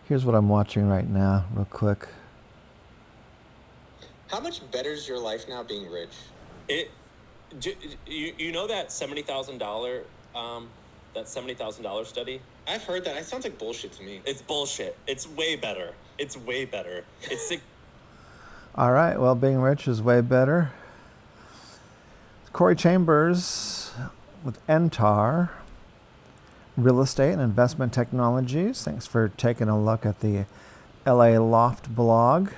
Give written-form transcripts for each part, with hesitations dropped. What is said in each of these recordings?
Here's what I'm watching right now, real quick. How much better is your life now being rich? You know that $70,000 study? I've heard that. It sounds like bullshit to me. It's bullshit. It's way better. It's way better. It's sick. All right, well, being rich is way better. Corey Chambers with Entar Real Estate and Investment Technologies. Thanks for taking a look at the LA Loft blog.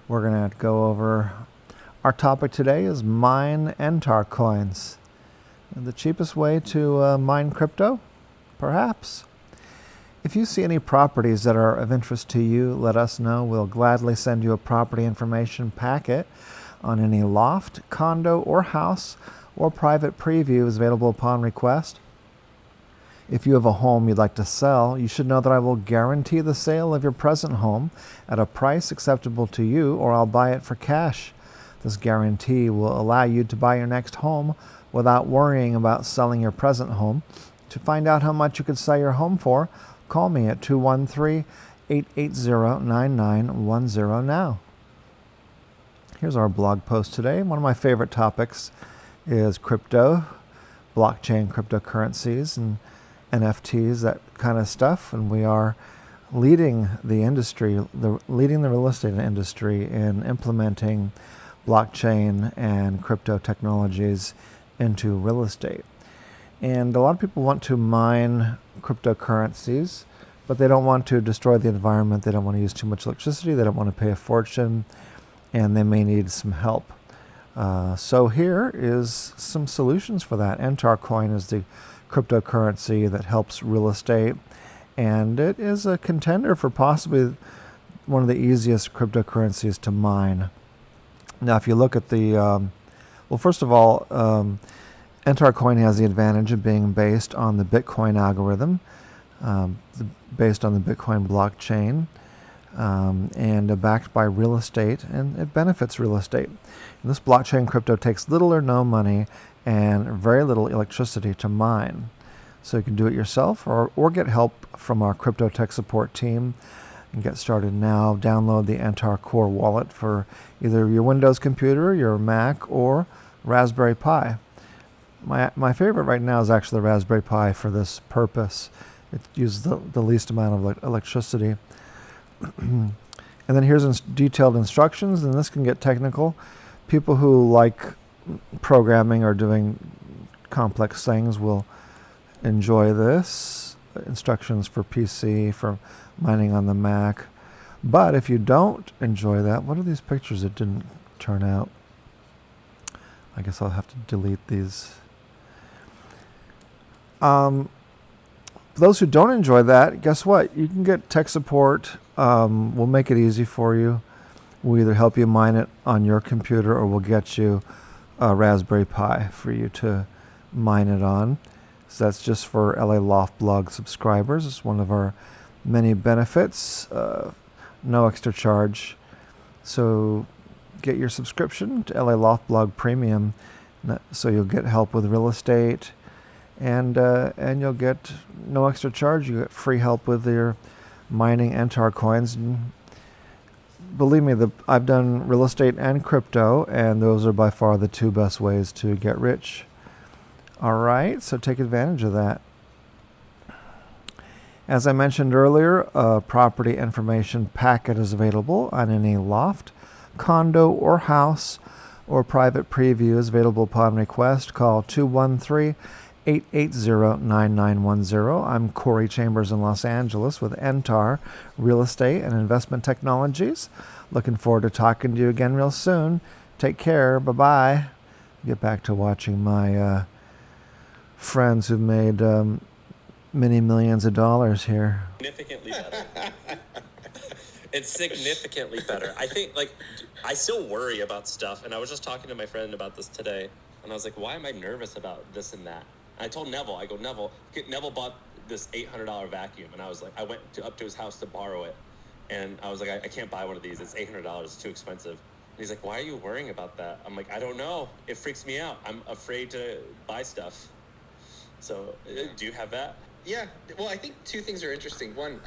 We're going to go over our topic today is mine Entar coins. The cheapest way to mine crypto? Perhaps. If you see any properties that are of interest to you, let us know. We'll gladly send you a property information packet on any loft, condo, or house, or private preview is available upon request. If you have a home you'd like to sell, you should know that I will guarantee the sale of your present home at a price acceptable to you, or I'll buy it for cash. This guarantee will allow you to buy your next home without worrying about selling your present home. To find out how much you could sell your home for, call me at 213-880-9910 now. Here's our blog post today. One of my favorite topics is crypto, blockchain cryptocurrencies, and NFTs, that kind of stuff. And we are leading the industry, leading the real estate industry in implementing blockchain and crypto technologies into real estate. And a lot of people want to mine cryptocurrencies, but they don't want to destroy the environment. They don't want to use too much electricity. They don't want to pay a fortune, and they may need some help. So here is some solutions for that. EntarCoin is the cryptocurrency that helps real estate, and it is a contender for possibly one of the easiest cryptocurrencies to mine. Now, if you look at the, well, first of all, EntarCoin has the advantage of being based on the Bitcoin algorithm, based on the Bitcoin blockchain, and backed by real estate, and it benefits real estate. And this blockchain crypto takes little or no money and very little electricity to mine. So you can do it yourself or get help from our crypto tech support team. And get started now. Download the Entar Core wallet for either your Windows computer, your Mac, or Raspberry Pi. My favorite right now is actually the Raspberry Pi for this purpose. It uses the least amount of electricity. And then here's detailed instructions, and this can get technical. People who like programming or doing complex things will enjoy this. Instructions for PC, for mining on the Mac. But if you don't enjoy that, what are these pictures that didn't turn out? I guess I'll have to delete these. For those who don't enjoy that, guess what? You can get tech support. We'll make it easy for you. We'll either help you mine it on your computer, or we'll get you a Raspberry Pi for you to mine it on. So that's just for LA Loft blog subscribers. It's one of our many benefits. No extra charge. So get your subscription to LA Loft blog Premium, so you'll get help with real estate, and you'll get no extra charge. You get free help with your mining Entar coins. And believe me, I've done real estate and crypto, and those are by far the two best ways to get rich. All right, so take advantage of that. As I mentioned earlier, a property information packet is available on any loft, condo, or house, or private preview is available upon request. Call 213-880-9910. I'm Corey Chambers in Los Angeles with Entar Real Estate and Investment Technologies. Looking forward to talking to you again real soon. Take care. Bye-bye. Get back to watching my friends who've made many millions of dollars here. Significantly better. It's significantly better. I think, I still worry about stuff, and I was just talking to my friend about this today, and I was like, why am I nervous about this and that? And I told Neville, Neville bought this $800 vacuum, and I was like, I went up to his house to borrow it, and I was like, I can't buy one of these. It's $800. It's too expensive. And he's like, why are you worrying about that? I'm like, I don't know. It freaks me out. I'm afraid to buy stuff. So, do you have that? Yeah. Well, I think two things are interesting. One,